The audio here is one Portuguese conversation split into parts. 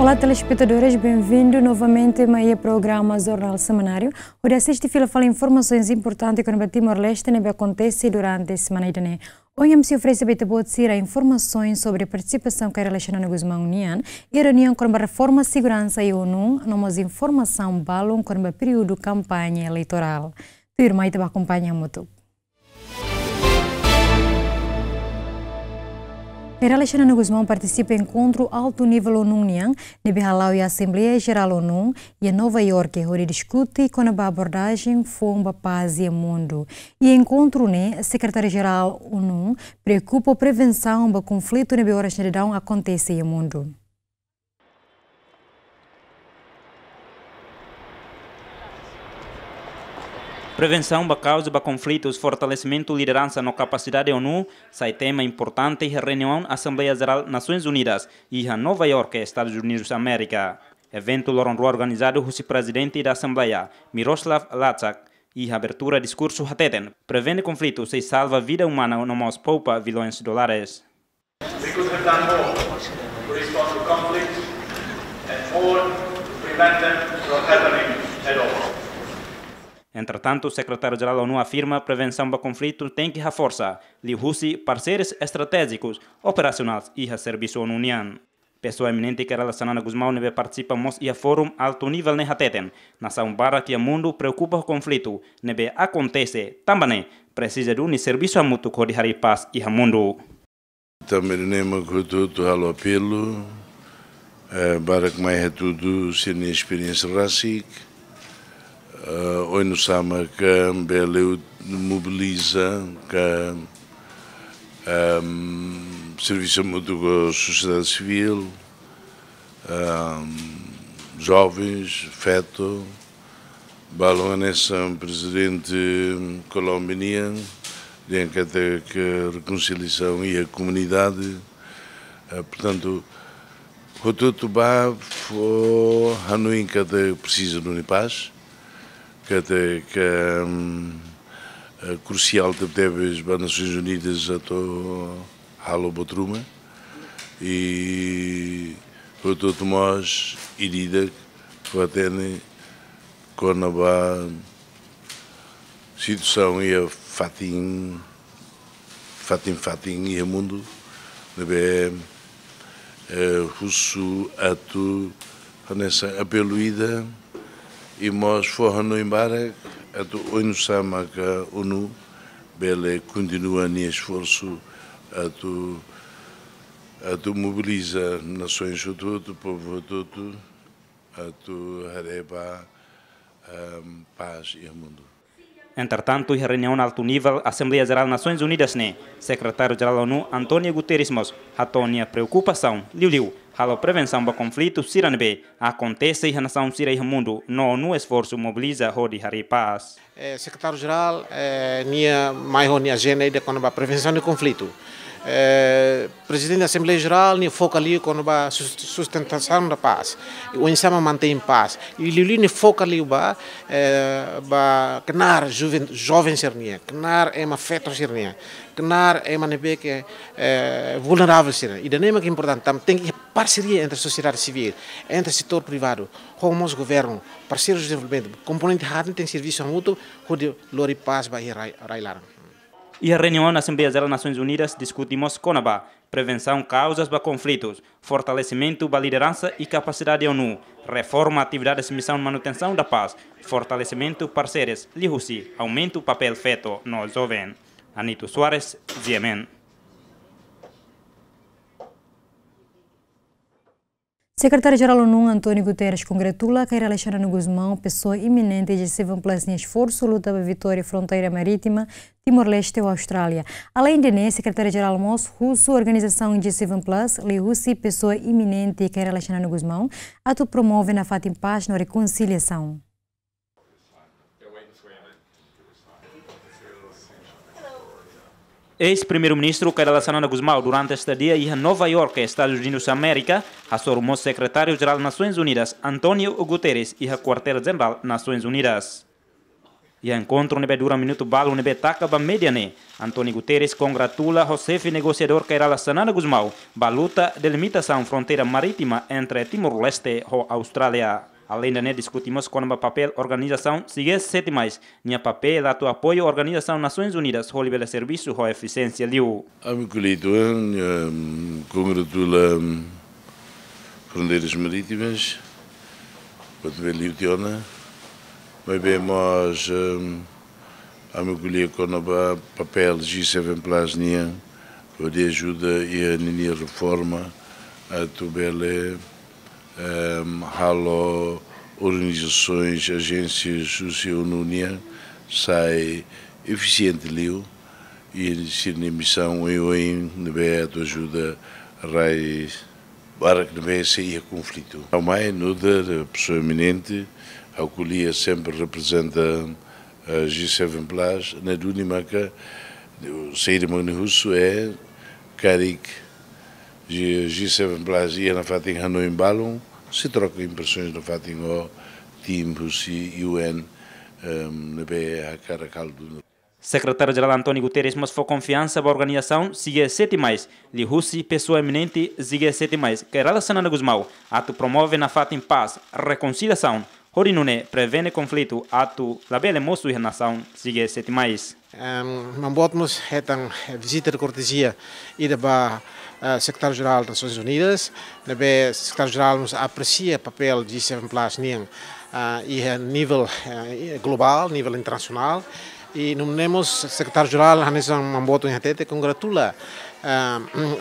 Olá, telespectadores, bem-vindo novamente a meu programa Jornal Semanário. Hoje assiste-fila fala informações importantes que no Timor-Leste acontece durante a semana. Hoje se oferece a informações sobre a participação que relaciona com a União e a reunião com a reforma segurança e ONU, numa informação balão com o período de campanha eleitoral. Tu irmã te acompanha muito. A relação Guzmão participa em encontro alto nível ONU na Bihalau e a Assembleia Geral ONU e em Nova York, onde discute com a abordagem Fomba Paz e Mundo. E encontro a Secretário-Geral ONU preocupa a prevenção do conflito na horas de dão acontece no mundo. Prevenção da causa de conflitos, fortalecimento de liderança na capacidade da ONU, sai tema importante da reunião Assembleia Geral das Nações Unidas e em Nova York, Estados Unidos da América. Evento organizado pelo presidente da Assembleia, Miroslav Lajčák, e a abertura discurso hateten, prevene conflitos e salva vida humana no mais poupa bilhões de dólares. We could have done more to respond to conflicts and more to prevent them from happening at all. Entretanto, o secretário-geral da ONU afirma que a prevenção do conflito tem que reforçar liu-se parceiros estratégicos, operacionais e a serviço da União. Pessoa eminente que relaciona Guzmão neve participamos e a fórum alto nível ne hateten, nação barra que o mundo preocupa o conflito, neve acontece, também precisa de um serviço mútuo que de paz e o mundo. Também nem que tudo halo apelo, para que mais é tudo ser experiência rásica. Hoje no Sama que Beleu mobiliza que serviço mútuo com a sociedade civil, jovens, feto, balonessa presidente colombiano, tem que ter a reconciliação e a comunidade, portanto, o tudo bá foi Hanoi que precisa de paz. Que é crucial que teve as Nações Unidas a todo halo botruma e o todo nós irida que até com a situação e a fatin e o mundo deve russo ato nessa apeluída e nós fomos embora a ONU sama que a ONU bele continua no esforço a mobiliza nações todo povo todo a areba paz e o mundo. Entretanto, a reunião alto nível Assembleia Geral das Nações Unidas secretário-geral da ONU António Guterres a preocupação liu a prevenção do conflito siranbe acontece na nação sira e mundo no esforço mobiliza de hari paz. Secretário-geral nia mais a agenda com a prevenção do conflito. Presidente da Assembleia Geral foca ali com a sustentação da paz. O Insama mantém paz. E ele foca ali para kenar jovens sernia, kenar uma feto sernia, kenar uma nebe que vulnerável sernia. E daí é que importante tem que parceria entre a sociedade civil, entre o setor privado, com o governo, parceiros de desenvolvimento, componente hard tem serviço mútuo, onde lori paz vai railar. E a reunião na Assembleia Geral das Nações Unidas discutimos com a prevenção causas de conflitos, fortalecimento da liderança e capacidade da ONU, reforma atividades de missão de manutenção da paz, fortalecimento parceiros, liu-se, aumento do papel feito no jovem. Anito Soares, Ziemen. Secretário-Geral ONU António Guterres congratula a Alexandre Guzmão, pessoa iminente de Seven Plus em esforço luta pela vitória fronteira marítima Timor-Leste ou Austrália. Além de Secretário-Geral russo, organização de Seven Plus, Liu-se, pessoa iminente que Alexandre Guzmão, ato promove na fato em paz na reconciliação. Ex-primeiro-ministro Carla Sanana Guzmão, durante a estadia em Nova York, Estados Unidos da América, assumou o secretário-geral das Nações Unidas, António Guterres, e a quartel-general das Nações Unidas. E a encontro nebe dura minuto balo nebe taca ba mediane. Antônio Guterres congratula o chefe negociador Kairala Sanana Gusmão, ba luta de limitação fronteira marítima entre Timor-Leste e Austrália. Além de discutimos com o papel organização sigue 7 mais, nia papel a tu apoio à Organização Nações Unidas, o nível de serviço e eficiência liu. Amigo congratula fronteiras marítimas, para ver liutiona, mas bem nós amigo com o papel G7 Plus nia, de ajuda e a nia reforma a tu bele halo organizações, agências socio-unia sai eficiente liu e se na missão em nebeto ajuda a raiz para que não sair conflito. A mãe nuda pessoa eminente, a colia sempre representa a G7 Plus na Dunimaca, sair de Magnihusso é Karik G7 Plus e na Fatin Hanoi Balon, se troca impressões na Fatin o Team Russi UN na BA Caracaldo. Secretário-Geral Antônio Guterres mostrou confiança para a organização sigue 7 mais. Li Russi, pessoa eminente, sigue 7 mais. Kairala Sanana Gusmão, ato promove na Fatin paz, reconciliação. Horinune prevene conflito, ato labele moço e nação sigue 7 mais. Mambotmos hetang visita de cortesia e da Secretário-Geral das Nações Unidas, o Secretário-Geral nos aprecia o papel de G7 Plus e a nível global, nível internacional, e nomeamos Secretário-Geral Hanesan Mamboto Inhatete congratula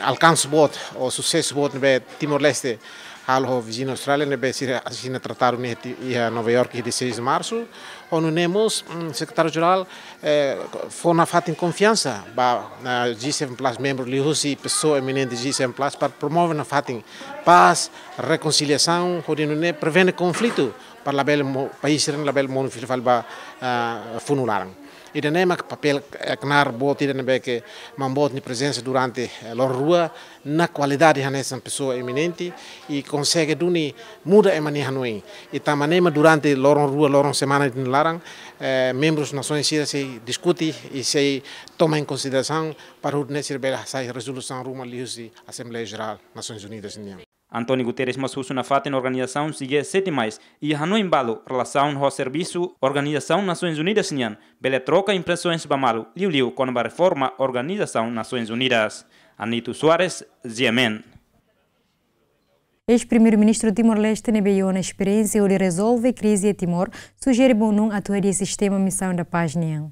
alcance bot ou sucesso bot no Timor-Leste ao vizinho Austrália, no assina tratado em Nova York de 6 de março, onde nemos Secretário-Geral foi na fato em confiança para G7 Plus membro Lihusi, pessoa eminente G7 Plus para promover na fato paz, reconciliação, onde prevene conflito para o país e o mundo para funular. E também o papel que bot que mambot ni presença durante a rua na qualidade de pessoa eminente e consegue duni muda a maneira Hanoi e também durante a rua semana de larang membros das Nações Unidas se discute e se toma em consideração para o necessário resolução rumo à Assembleia Geral das Nações Unidas. Antônio Guterres mostrou na FAT na organização sigue 7 mais e Hanoi Balo relação ao serviço Organização Nações Unidas Nian bele troca impressões bamalo liu com a reforma Organização Nações Unidas. Anito Soares, Ziemen. Ex-primeiro-ministro Timor-Leste nebeou na experiência de resolver a crise em Timor, sugere bom atuar de sistema missão da paz Nian.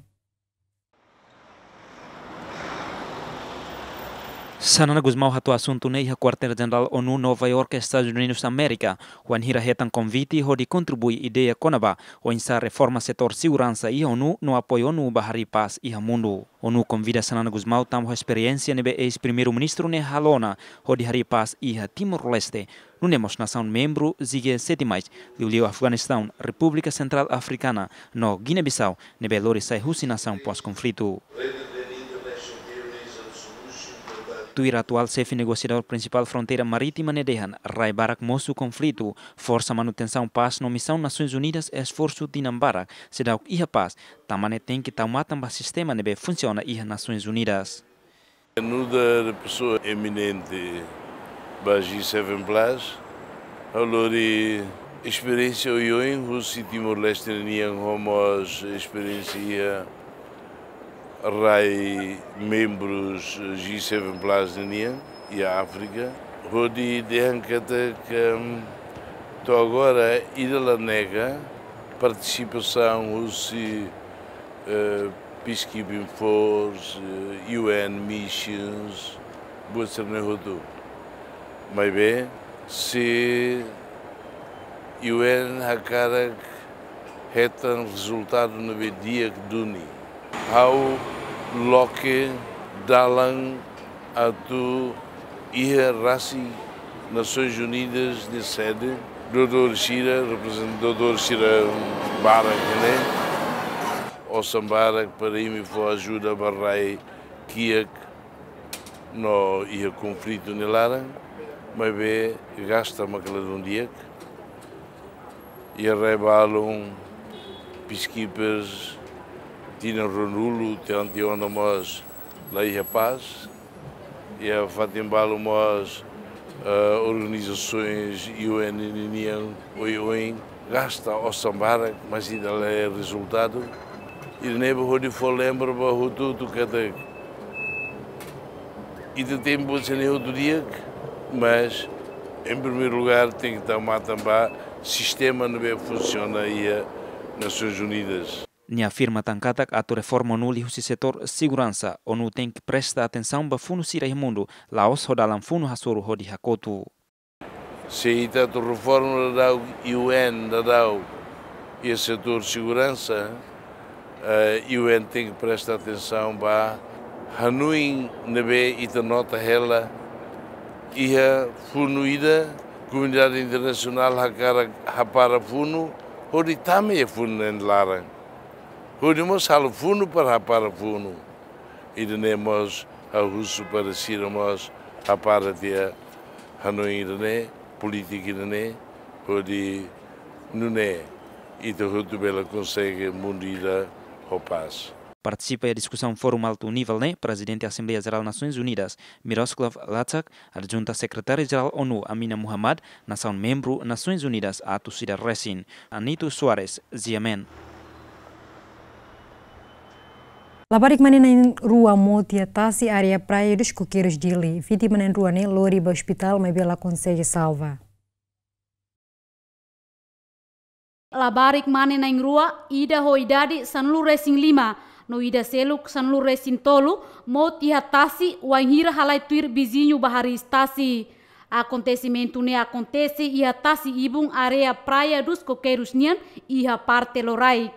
Sanana Gusmão hatu assunto nei a quartel-general ONU Nova York, Estados Unidos da América, o anhira retan convite de contribui ideia conaba o insar reforma setor segurança e ONU no apoio ONU bahari paz e mundo. ONU convida Sanana Gusmão tam experiência nebe ex-primeiro-ministro ne halona de hari paz e Timor-Leste. Nunemos nação membro zige 7 mais, liu Afeganistão, República Central Africana, no Guiné-Bissau, nebe lori sai husi nação pós-conflito. Tuir atual chefe negociador principal fronteira marítima nedehan, Rai Barak moço conflito, força manutenção paz no missão Nações Unidas esforço dinambarak, se dá o iha paz, tamane tem que taumatam ba sistema nebe funciona iha Nações Unidas. Nuda pessoa eminente ba G7 Plus, alori experiência oioin, Russi Timor-Leste niang homos experiência Rai membros G7 Plus e a África, onde dehancata que agora ida nega participação Russi Peacekeeping Force, UN missions, boa ser nehoto. Mas bem, se UN hakarak retan resultado no dia que duni. How loke dalang atu ia rasi Nações Unidas de sede Dr. Shira, representador Shira Barak, né? O Sambarak para mim foi ajuda barrai kiak no ia conflito nelara, mas be gasta macaladão dia e rebalam peacekeepers Tina Ronulu, Teantiona Mos, Laia Paz, e a Fatimbalo Mos, organizações UN OIOIN, gasta o Sambarak, mas ainda é resultado. E nem vou de lembra para tudo que é e de tempo sem outro dia, mas em primeiro lugar tem que tomar também sistema não funciona aí Nações Unidas. Nia afirma tangkatak atau reforma nuli husi setor segurança ONU tem que prestar atenção para fundo sirah mundo laos ho dalam fundo hasuru ho di hakotu. Se ita tu reforma da UN da e o setor segurança, UN tem que prestar atenção para Hanui nebe ita nota ela e a funuida comunidade internacional hapara funu hodi tame funu larang. Hodimos halo funu para hapara funu. Idenemos hahusu para siramos hapara dia Hanui idene politik idene hodi nune ita hutu bela consegue mundida hopas. Participa da discussão Fórum Alto Nível, Presidente da Assembleia Geral das Nações Unidas, Miroslav Lajčák, adjunta Secretária-Geral ONU, Amina Muhammad, nação membro Nações Unidas, Atu Sida Resin, Anito Soares, Ziamen. Labarik manin em rua Motia Tasi, área praia dos coqueiros de Ili. Vítima em rua Lori para o hospital, mas ela consegue salvar. Labarik manin em rua Ida Hoidadi Sanlu Racing 5. No ida seluk Sanlu Racing Tolu, Motia Tasi, Wainhira halai tuir vizinho Bahari Stasi. Acontecimento ne acontece ia Tasi ibung area praia dos coqueiros nian ia parte loraik.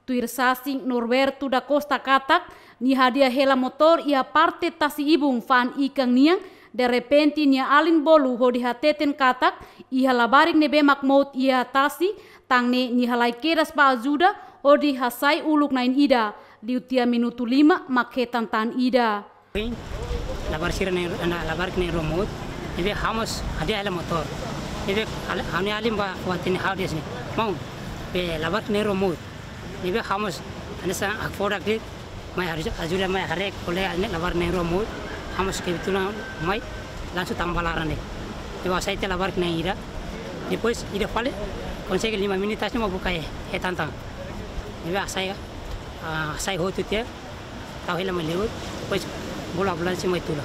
Tuir sasing Norberto da Costa Katak, ni hadia hela motor ia parte Tasi ibung fan ikang niang, de repente nia alin bolu ho dihateten Katak, ia labarik nebe makmaut ia Tasi, tangne ni halai keras pa ajuda, o di hasai uluk nain ida. Di utia minuto 5 maketan tan ida. Labar sira labar kene remote, nebe hamos ada ala motor. Nebe hane alim ba watini haudes ni. Mau be labar kene remote. Nebe hamos anesa akfoda klik mai harus ajuda mai harek oleh ane labar kene remote. Hamos kebetulan mai langsung tambalaran ni. Nebe saya te labar kene ida. Depois ida fale consegue 5 minutos ni mau buka tantang. Nebe saya hotu dia tahu hilang melewat, depois bola si mai tula.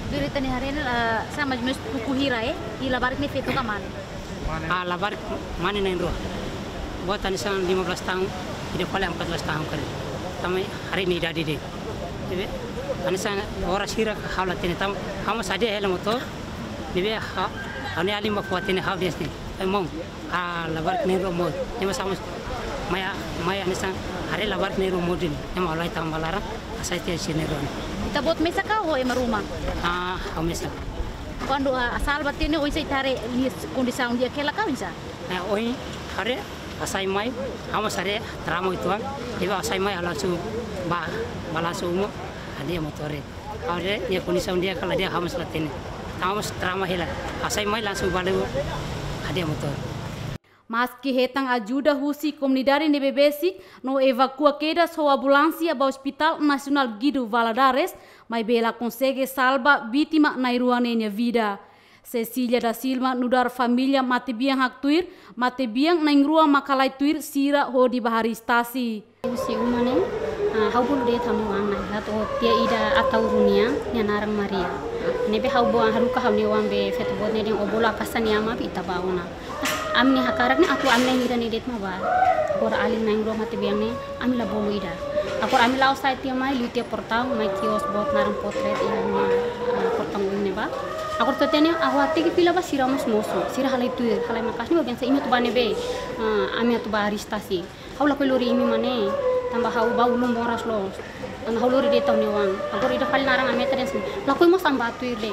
Duri tani hari sama jenis buku hira ila barik ni fetu kaman. Labar mana nain roh. Buat tani sang 15 tahun, tidak paling 14 tahun kali. Tapi hari ini dah dide. Jadi tani sang orang hira haulat ini tam, kamu saja hilang motor. Jadi ane alim bakuat ini hal dia ni. Emang labar ni roh mod. Jadi sama maya ane sang hari labar ni roh mod ini. Emang alai tambalaran, asai tiada sini roh. Tabot mesa kau ho emaruma. Mesa. Quando asal batene oi sai tare kondisi dia kela kau bisa. Oi hari asai mai, kamu sare tramo itu kan. Jadi asai mai langsung balasu mo ada motor. Hari dia kondisi dia kalau dia kamu selatini. Kamu tramo hela. Asai mai langsung balu ada motor. Meski hetang ajuda husi komunidade nebe basic no evacua quedas ho ambulância para o Hospital Nacional Guido Valadares, mas bela consegue salva vítima na iruanenya vida. Cecília da Silva nudar família matebiang haktuir, matebiang na ingrua makalai tuir sira ho di Bahari Stasi. Usi umane haubul de tamu anai hato tia ida atau runia nyanarang Maria. Nebe haubo haruka hauni wambe fetbot ne ding obola kasan yama bi tabauna. Amni hakarak ni aku amne hira ni det maba. Akor alin nang ro mate biang ni amila bolu ida. Akor amila osai tia mai lutia portang mai kios bot narang potret ina ni portang ni ba. Akor totene aku hati ki pila ba siramos moso. Sira halai tuir halai makas ni bagian sa imi tu bane be. Ami tu Bahari Stasi. Haula ko lori imi mane tambah hau ba ulum boras lo. An haulori de taw ni wang. Akor ida hal narang ami tren sin. Lakoi mo samba tuir le.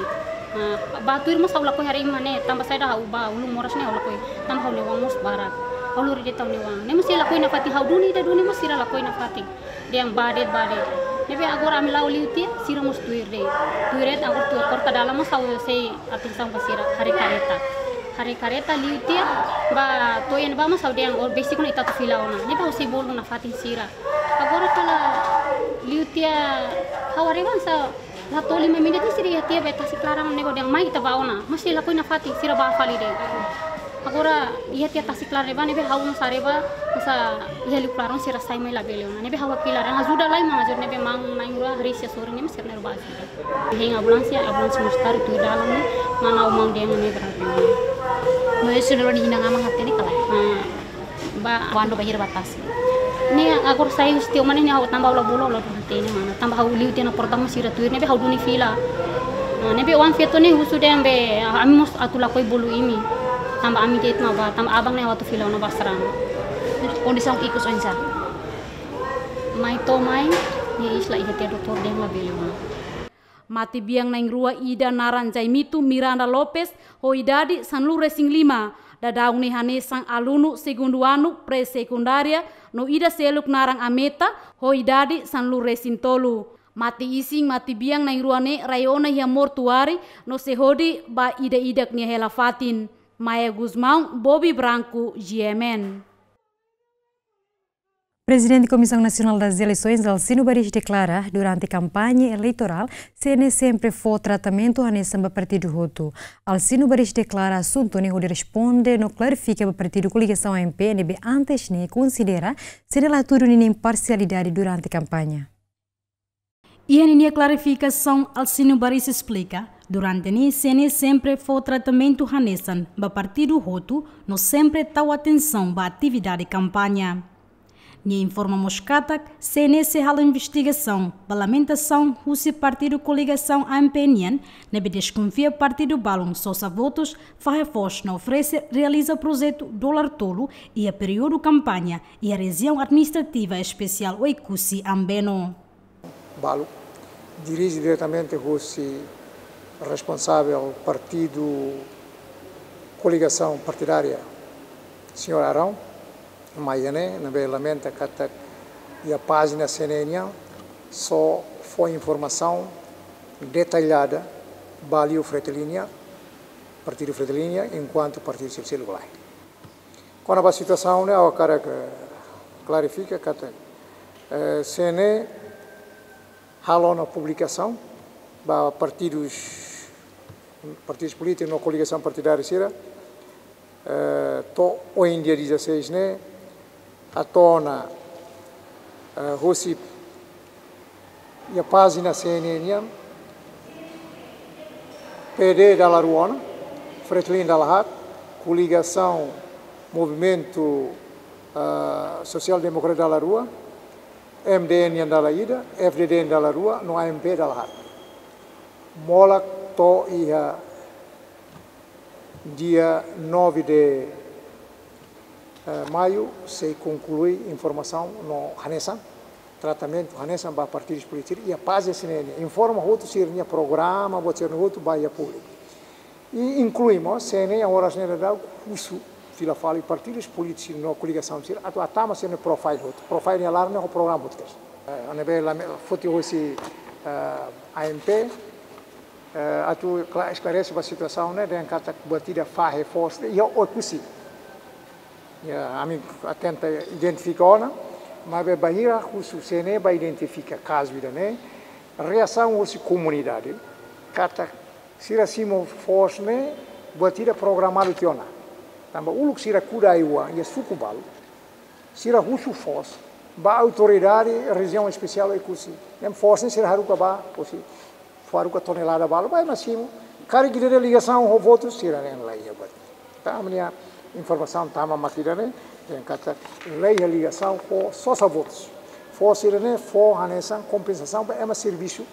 Batuir mas haula ko hari mane tambah saya dah uba ulung moras ne haula ko tambah haule wang mos barak hauluri de taw ni wang ne masih lakoi na pati hauduni de duni mas sira lakoi na pati de yang badet ne be agora am lauli uti sira mos tuir de tuiret agor tu kor kadala mas haul sei atin sang pasira hari kareta hari kareta liu tia ba toyen ba mas audiang or basic na itatu fila ona ne ba usi bolu na fatin sira agora kala liu tia haware ban sa la toli me minute siri tia beta si clarang ne godang mai ita ba ona masih la koi na fatin sira ba fali de agora ia tia tasi clar ne ba ne be haun sareba sa ia liu clarang sira sai mai la bele ona ne be hawa kilarang ajuda lai ma ajur ne be mang naingura hari sia sore ne mesir ne ba sira hinga ambulansnya ambulans mustar tu dalam ne mana umang dia ne berarti Mau sudah dihina ngamang hati ni kalai. ba Wando bahir batas. ni agora sai stio mana ni hau tambah ulah bolo ulah hati ni mana tambah hau liu tia na pertama sira tu ne be hau duni fila ne be wan feto ni husu de be amos atula koi bolu ini tambah ami det ma ba tambah abang ne watu fila na basram Kondisi ang ikus onsa. mai to mai ni isla ihete doktor dem la belu Mati biang naing rua Ida Naranjai Mitu Miranda Lopez Hoidadi Sanlu Racing 5 dadaung ni hane sang alunu segunduanu pre-sekundaria no Ida seluk narang ameta Hoidadi Sanlu Racing tolu. Mati ising mati biang naing ruane rayona ya mortuari no sehodi ba Ida idak ni hela fatin. Maya Guzmão, Bobby Branco, GMN. Presidente da Comissão Nacional das Eleições, Alcino Baris, declara durante a campanha eleitoral CNE sempre foi tratamento a nessa partido Hutu. Alcino Baris declara assunto onde responde no clarifica o partido coligação AMP nebe antes ne considera ser relatório de imparcialidade durante a campanha. E a clarificação Alcino Baris explica. Durante ni CNE sempre foi tratamento a nessa partido Hutu no sempre tal atenção ba atividade de campanha. Ni informa Moscatak, CNE se hala investigação, lamentação, o partido coligação AMPNN, nebe desconfia partido Balum Sosa Votos, Farrefos não oferece, realiza projeto dólar tolo e a período campanha e a região administrativa especial Oikusi Ambeno. Balum dirige diretamente o responsável partido coligação partidária, Sr. Arão, Maiane, na lamenta que a página CNN só foi informação detalhada Balio Fretilínea, Partido Fretilínea, enquanto Partido Civil Glai. Quando a situação é o cara que clarifica que CNN halou na publicação para partidos políticos na coligação partidária Sira, hoje em dia 16, né? A tona Rossi e a página CNN PD da Laruana, Fretlin da Lahat, coligação Movimento Social Democrata da Larua, MDN da Laída, FDD da Larua, no AMP da Lahat. Mola to ia dia 9 de maio se conclui informação no Hanesan, tratamento Hanesan para partidos políticos e a página CNN informa outro sirnia programa botar no outro baia público e incluímos CNN a horas nela dá curso fila fala partidos políticos no coligação sir a tama sendo profile alarme o programa outro a nível foto hoje AMP atu esclarece a situação né de encata batida farre forte e o possível a mim atenta identificar mas a bahia o CNE vai identificar caso né reação a comunidade cata se assim forte né batida programado tiona também o lugar sira cudaiwa e sucubal sira russo force ba autoridade região especial e cursi nem force sira haruka ba posi faruka tonelada balo vai massimo cara que de ligação ao voto sira nem lá ia bat tá minha informação tama matira né tem kata lei a ligação com só votos for sira né for hanesan compensação é uma serviço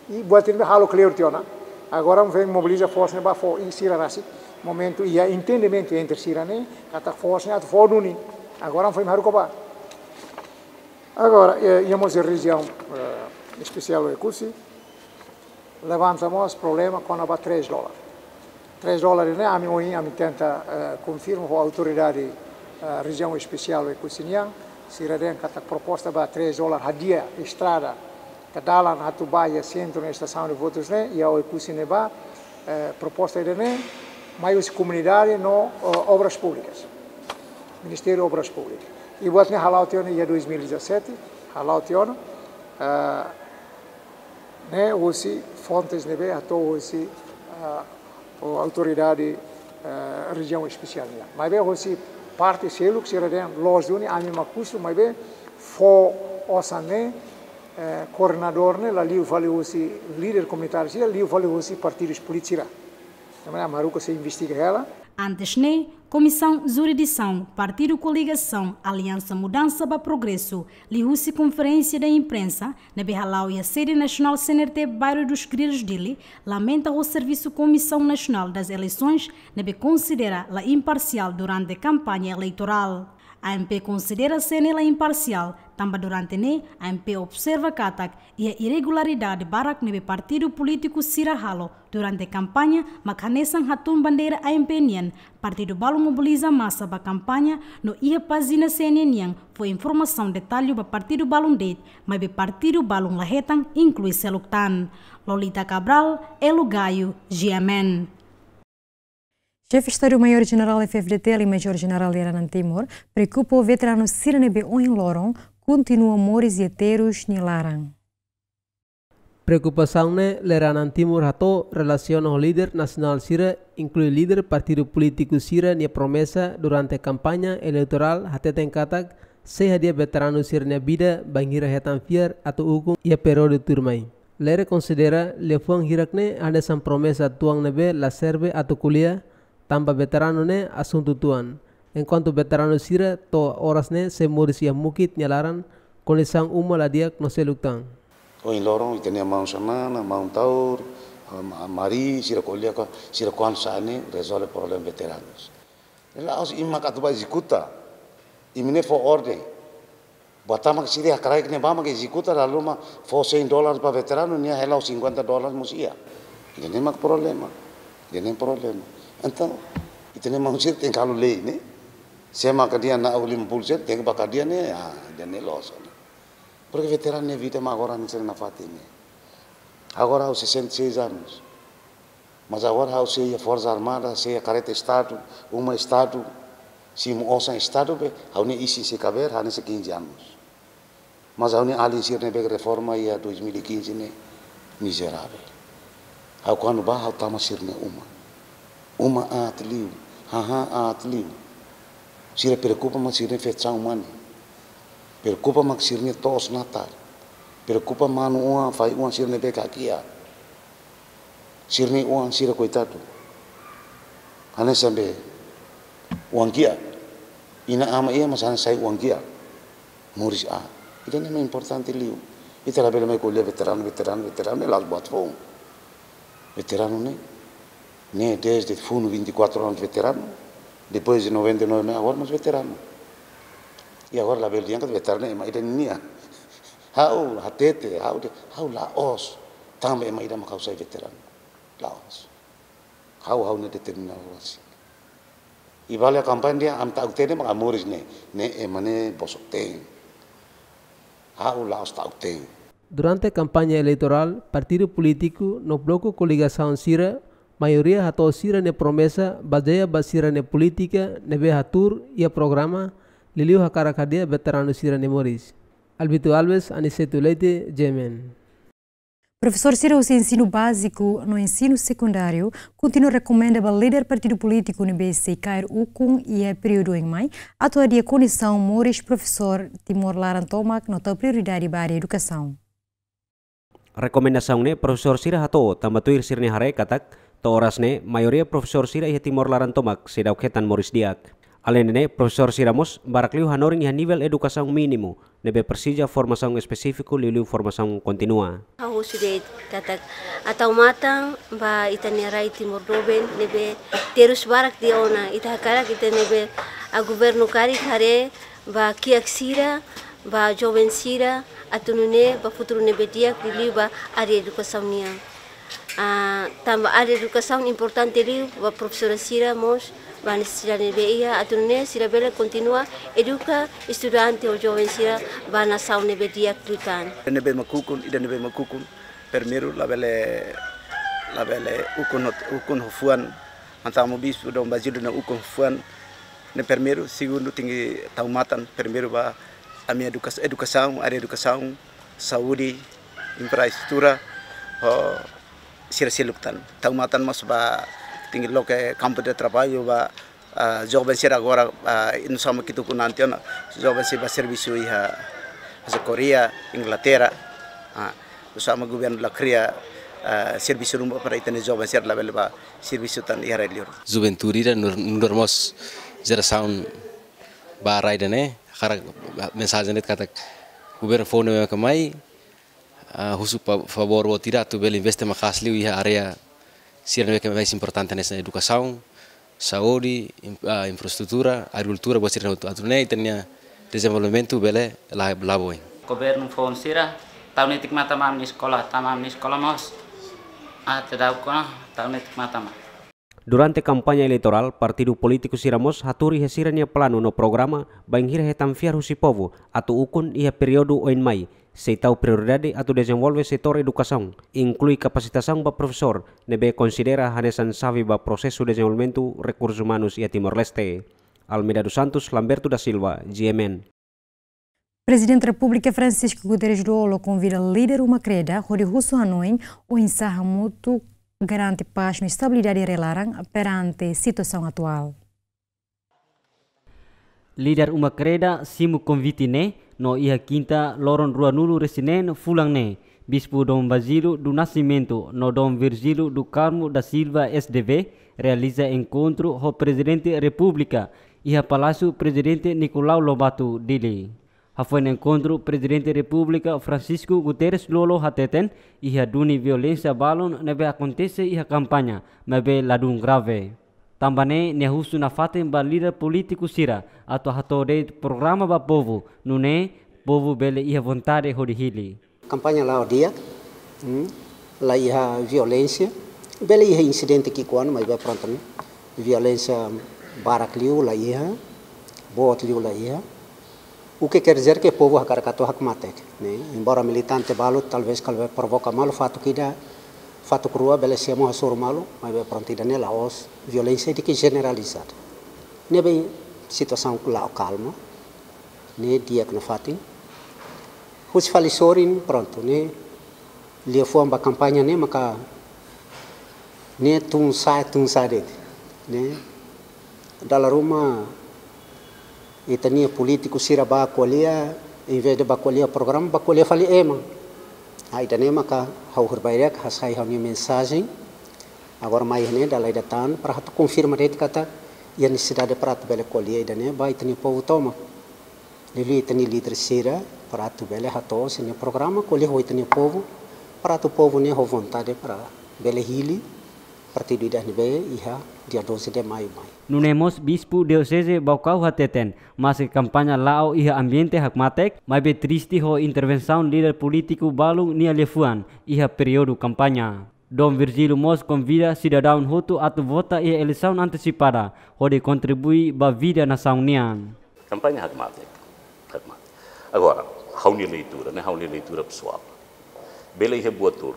e botar no halo clear tiona agora vem mobiliza força né ba for e sira rasi momento e entendimento entre sira né kata força né for duni agora vem haruka ba agora íamos a região especial do curso levantamos problema com a $3. $3, né? A mim tenta confirmar a autoridade região especial do Cusinhang, se redem que a proposta para $3 a dia estrada que dá lá na Tubaia centro na estação de votos né e ao Cusineba proposta de né mais comunidade no obras públicas, Ministério de Obras Públicas. E buat ne halau tiona ia 2017, halau tiona, né hoje fontes nebe atau hoje autoridade região especial nia. Mas bem hoje parte selo que será den los duni ami makusu, mas bem fo osane coordenador ne la liu vale hoje líder comunitário sia liu vale hoje partidos políticos. Também a Maruca se investiga ela. Antes, né, Comissão Jurisdição, Partido Coligação, Aliança Mudança para Progresso, liu-se conferência da imprensa, na Behalau e a sede nacional CNRT Bairro dos Grilos Dili, lamenta o Serviço Comissão Nacional das Eleições, na considera la imparcial durante a campanha eleitoral. A AMP considera CNL imparcial, também durante ne, a AMP observa katak e a irregularidade barak nebe partido político Sirahalo durante a campanha, makanesan hatun bandeira AMP nian, partido balong mobiliza massa para campanha, no ia pazina CNN foi informação detalhe para partido balong date, mas be partido balong lahetan inclui seluktan. Lolita Cabral, Elo Gaio, GMN. Chefe Estado-Maior-General FFDT e Major-General Iranan Timor preocupa o veterano Siranebe Oin Loron continua mores e heteros nilaran. Preocupação ne Iranan Timor hato relaciona o líder nacional Sira inclui líder partido político Sira nia promessa durante a campanha eleitoral até tem katak se hadia veterano Sira nia vida bangira hetan fiar atau hukum ia periode turmai. Lere considera lefuang hirakne ada sam promessa tuang nebe la serve atau kuliah tanpa veterano ne assunto tuan. Enquanto veterano Sira to horas ne se moris ia mukit nyalaran condição uma la diak no se lutang. Oin lorong itenia mau sanana, mau taur, mari Sira kolia ko Sira kwansa ne resolve problem veteranos. Ela os imma katuba executa. Imine for ordem. Botama que Sira karai que ne bama que executa la luma for $100 para veterano nia hela $50 musia. Ini nem problema. Ini nem problema. Então, itu nem manusia tem kalau lei, né? Se maka dia na ulim pulset, tem baka dia né, dia né loss. Porque veterano né vida agora não sei na fatime. Agora aos 66 anos. Mas agora aos seja força armada, seja careta estado, uma estado, se ouça estado, ao né isi se caber, há nesse 15 anos. Mas ao né ali se né bega reforma ia 2015 né miserável. Ao quando bah ao tama sir né uma atliu, atliu. Sira preocupa mas sirne fetchang mani. Preocupa mas sirne tos natar. Preocupa manu uma fai uma sirne beka kia. Sirne uma sira coitado. Ane sambe uang kia. Ina ama ia mas ane sai uang kia. Moris a. Itu nem importante liu. Itu la bela mai kuliah veterano las buat fom. Veterano ne. Ne desde fundo 24 anos veterano, depois de 99 agora mais veterano. E agora a beleza que veterano é mais idania. Hau hatete, hau la os, também é mais da causa veterano. La os. Hau ne determinado assim. E vale a campanha am tak tene mga moris ne emane bosok tem. Hau la os tak tem. Durante a campanha eleitoral, partido político no bloco coligação Sira maioria atau Sira ne promessa baseia basira ne política nebe hatur ia programa liliu hakarakadia veterano Sira ne moris. Albito Alves, Aniceto Leite, Gemen. Professor Sira, o ensino básico no ensino secundário continua recomenda para líder partido político no BC cair ukung e é período em mai atua dia condição moris professor Timor Laran Tomak nota prioridade para a educação. Recomendação ne professor Sira hato tambatuir sirne hare katak to oras ne maioria professor Sira ia Timor Laran Tomak sedau ketan moris diak. Além ne professor Sira mos barakliu hanoring ia nível educação mínimo nebe persija formação específico liu formação continua. Aku sudah katak atau matang ba itania rai Timor Doben nebe terus barak dia ona ita kara kita nebe a governo kari hare ba kiak Sira ba joven Sira atunune ba futuro nebe diak liu ba área educação nia. Tambah ada educação importante ali, o professor Sira mos, vai necessitar de beia, atunne Sira bela continua educa estudante ou jovem Sira, vai na sauna de dia tutan. Nebe makukun, ida nebe makukun, primeiro la bele ukun hofuan Antamo bispo dom Basílio na ukon fuan no primeiro, segundo tinggi taumatan, primeiro ba a minha educação, área de educação, saúde, infraestrutura, sira siluktan. Taumatan mas ba tinggi loke campo de trabalho ba jovens sira agora não sama kita ku nanti na jovens ba serviço iha asa Korea, Inglaterra, sama governo la cria serviço rumbo para itane jovens sira level ba serviço tan iha relior. Juventude normos geração ba raidane cara mensagem net kata governo fone kamai husu favor o tirar tu bel investe makasli iha area sira que mais importante nessa educação, saúde, infraestrutura, agricultura, buat sira tu atune itania desenvolvimento bele la boi. Governo fone sira tahun netik mata mam ni sekolah mas tidak kona tahun netik mata mam. Durante kampanye eleitoral, partido político Siramos haturi hesiranya plano no programa banghir hetamfiar husi povo atau ukun ia periodo oin mai seitau prioridade atau desenvolve setor educação, inclui capacitação ba professor, nebe considera hanesan savi ba processo desenvolvimento recursos humanos ia Timor-Leste. Almeida dos Santos, Lamberto da Silva, GMN. Presidente da República Francisco Guterres Dolo convida líder uma creda, Rodi Russo Hanoi, o ensaio mútuo garante paz e estabilidade relarang perante a situação atual. Líder uma creda simu convite ne no ia quinta loron rua nulu resinen fulang ne Bispo Dom Basílio do Nascimento no Dom Virgílio do Carmo da Silva SDV realiza encontro com o Presidente da República e a Palácio Presidente Nicolau Lobato Dili. Foi no encontro Presidente da República Francisco Guterres Lolo hateten ia duni violência balon nebe acontece ia campanha nebe ladung grave. Tambane ne husu na fatem ba líder político sira atau hatore programa ba povo nune povo bele ia vontade hodihili. Campanha lá o dia, lá ia violência, bele ia incidente que quando mas vai pronto né, violência barakliu lá ia, botliu lá ia. O que quer dizer que o povo hakaracato hakmatek, né? Embora militante balo talvez calve provoca mal o fato que dá fato crua bele se mo hasur malo, mas vai pronto idane lá os violência de que generalizada. Ne bem situação lá calma, ne dia que no fatin. Os falisorin pronto, ne lia fuamba campanha ne maka ne tung sai det, ne dalam rumah itania político sira ba kolia em vez de ba kolia programa ba kolia fali ema ai dane maka hau herbairek hasai hau ni mensagem agora mais ne dalai datan para tu confirma det kata ia necessidade para tu bele kolia dane ba itani povo toma lili itani líder sira para tu bele hato sini programa kolia ho itani povo para tu povo ne ho vontade para bele hili partido ida nebe iha dia 12 de maio mai. Nunemos bispo diocese Baucau hateten, mas campanha lao iha ambiente hakmatek, mai be triste ho intervenção líder político balu nia lefuan, iha período campanha. Dom Virgílio Mos convida cidadão hutu atu vota iha eleição antecipada, onde contribui ba vida nação nian. Campanha hakmatek. Agora, hauni leitura pessoal. Bela iha buatur.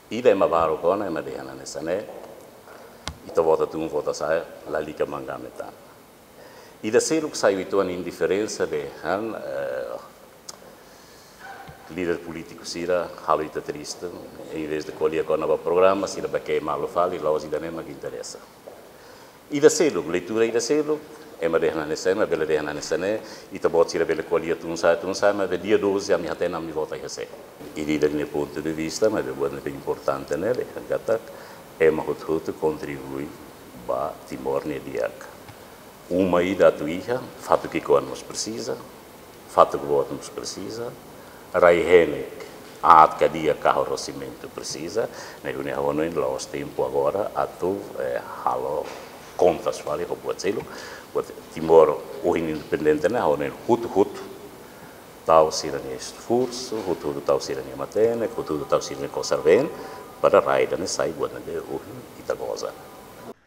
Ida ema baro kona ema dehana nesane. Ito vota tu vota saya la liga mangametan. Ida selo que saiu itu an indiferença de han líder político sira halo ita triste em vez de colher com nova programa sira baquei malo fali lá os ida nem me interessa. Ida selo leitura ida selo ema de han nesane bela de han nesane ita bota sira bela colher tu não sai mas de dia 12 a minha até não me volta a receber. E dal mio punto di vista mas é muito importante nele gata é uma coisa contribui para Timor Nediak. Uma ida tu iha, fato que nos precisa, fato que nos precisa, raihenek, a cadia carro rossimento precisa, na União não nós tempo agora a tu halo contas vale com buatelo, Timor o independente na União hut tau sirani esforço, hut tau sirani matene, hut tau sirani conserven para raida ne sai buat ne itagoza.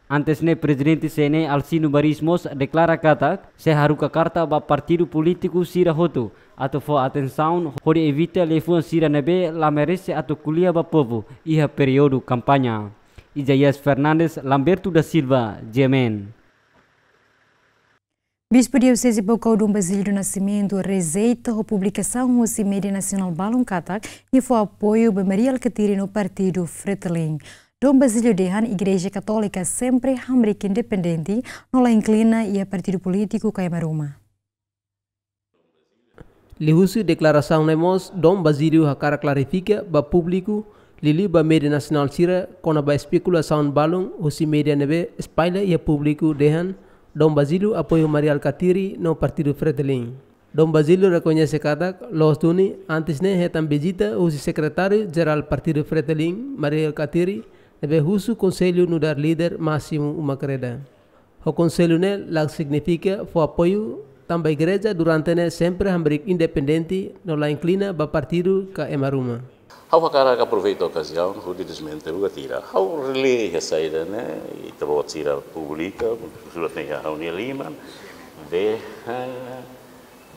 Antes ne Presidente Sene Alcino Barismos declara kata se haruka karta ba partido político sira hotu atau fo atenção hori evita lefuan sira nebe la merece atau kuliah ba povo iha período campanha. Isaías Fernandes, Lamberto da Silva, Jemen. Bispo Diocese Bocau do Basílio do Nascimento rejeita a publicação no Mídia Nacional Balon Katak e foi apoio de Maria Alcatiri no partido Fretilin. Dom Basílio dehan Igreja Católica sempre hamrik independente, não la inclina e a partido político Caimaruma. Lihusu declaração nemos Dom Basílio hakara clarifica ba público lili ba Mídia Nacional Sira kona ba especulação balon usi media nebe espalha e a público dehan Dom Basílio apoio Maria Alcatiri no partido Fretilin. Dom Basílio reconhece cada los duni antes ne hetam visita o secretário-geral partido Fretilin, Maria Alcatiri, nebe husu conselho no dar líder máximo uma creda. O conselho ne lá significa for apoio também igreja durante ne sempre hambrik independente no la inclina ba partido ka emaruma. Hau hakara ka aproveita a ocasião, o desmente o tira. Hau relé a saída, né? E tava a tira pública, surat ne hau ne Lima, de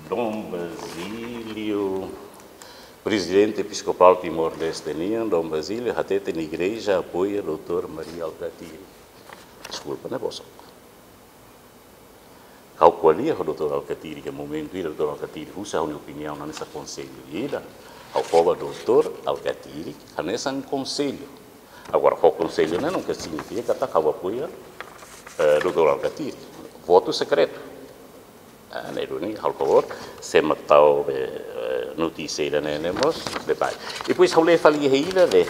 Dom Basílio, presidente episcopal Timor-Leste, Dom Basílio, até tem igreja apoia Dr. Maria Alcatiri. Desculpa, né, posso? Hau qualia o Dr. Alcatiri, que momento o Dr. Alcatiri usa a opinião nessa conselho ida. Ao povo doutor Alcatiri, nesse conselho. Agora, o conselho não que significa que está com apoio doutor Alcatiri. Voto secreto. Neruni, ao favor, se matou notícia da nemos detalhe. E depois eu lhe falei ainda de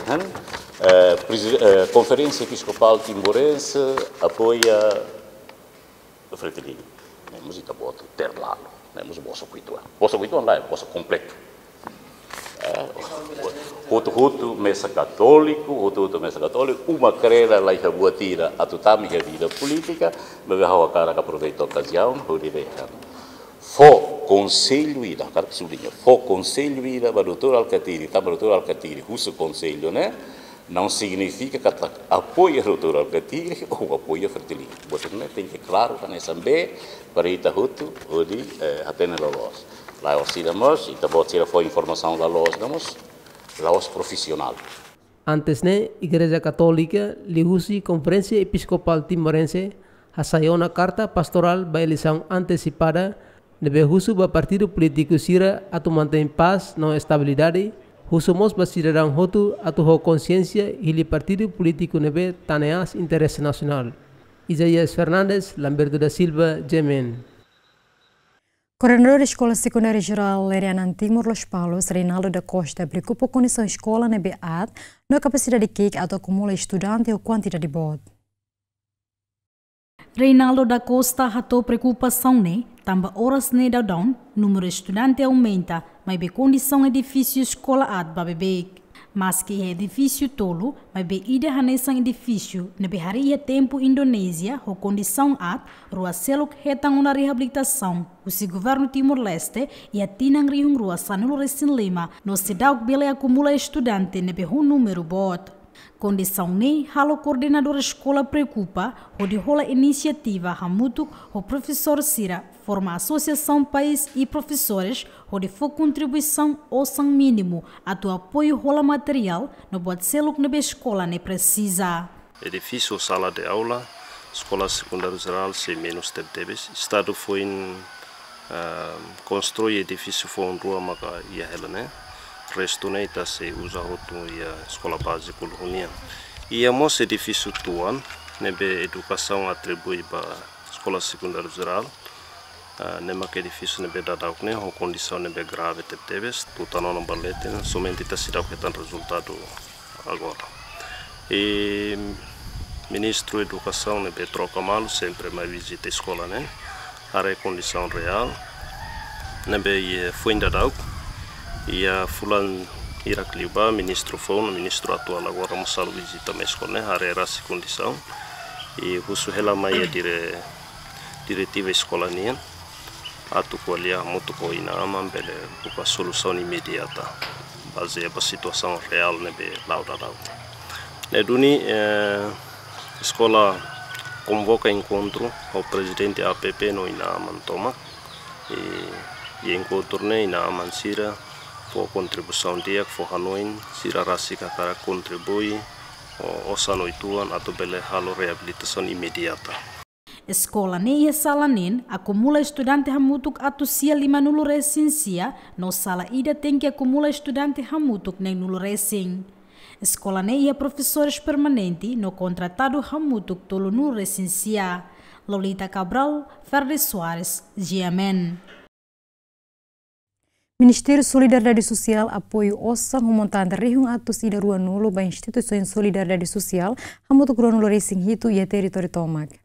conferência episcopal timorense apoia o Fretilin. Nemos ita voto ter lá, nemos vosso cuituan lá, vosso completo. Outro mesa católico, uma creda lá em Boatira, a tutami a vida política, mas a cara que aproveita a ocasião, vou dizer, for conselho ida, cara que sublinha, for conselho ida, o doutor Alcatiri, tá, o doutor Alcatiri, o conselho, né? Não significa que apoia o doutor Alcatiri ou apoia a Fretilin. Você tem que claro que nessa B para ir a outro, ou de até na loja. Lá os cidadãos, e também tira foi informação da loja, loja profissional. Antes ne Igreja Católica lihusi Conferência Episcopal Timorense hasaiu na carta pastoral ba eleição antecipada nebe husu ba partido político sira atu mantém paz não estabilidade husu mos ba cidadão hotu atu ho consciência hili partido político nebe taneas interesse nacional. Isaías Fernandes, Lamberto da Silva, Jemen. Coordenador da Escola Secundária Geral Leriana Timor Los Palos, Reinaldo da Costa, preocupa com a condição escola na BEAD, na capacidade que acumula estudante ou quantidade de bot. Reinaldo da Costa hatou preocupação ne, também horas ne da down, número de estudante aumenta, mas be condição edifício escola ad babebek. Mas que é edifício tolo, mas be ida hanesan edifício, nebe haria tempo Indonésia, ho condição ad, rua selok hetang una reabilitação, o se governo Timor-Leste e a tinang rihung rua sanulo resin lima, no se dauk bele acumula estudante nebe ho número bot. Condição ne, halo coordenador escola preocupa, o de rola iniciativa hamutuk, o professor Sira, forma associação país e professores, o de for contribuição ou sang mínimo, a tu apoio rola material, no pode ser o que na escola ne precisa. Edifício, sala de aula, escola secundária geral, sem menos tebes. Estado foi construir edifício foi rua maka ia hela né. Resto ne ita se usa outro ia escola básica lunia. E a mos edifício tuan, nebe educação atribui para escola secundária geral. Nema que edifício nebe dadau ne, a condição nebe grave tebes, tudo não balete, somente ita se dá que tan resultado agora. E ministro da educação nebe troca malo sempre mais visita a escola né, a condição real, nebe foi dadau. E a fulan Irakliba, ministro foi, ministro atual agora mosal visita a escola né, a essa condição. E o hela mai diretiva escola né, atu qualia muito coina amambele buka solução imediata, baseada na situação real nebe lauda. Neduni escola convoca encontro o presidente APP no ina mantoma e encontro ne ina mansira por contribuição dia for Hanoi sira rasika para contribui osano ituan atau bele halo rehabilitação imediata. Escola ne ia sala nen acumula estudante hamutuk atu sia 5 nulu resinsia no sala ida tem que acumula estudante hamutuk nem nulu resin. Escola ne ia professores permanente no contratado hamutuk tolo nulu resinsia. Lolita Cabral, Ferdi Soares, GMN. Ministério Solidariedade Social apoio ossa montante rihung atus ida rua nulo ba instituições Solidariedade Social hamutuk rua nulo resin hitu ia território Tomak.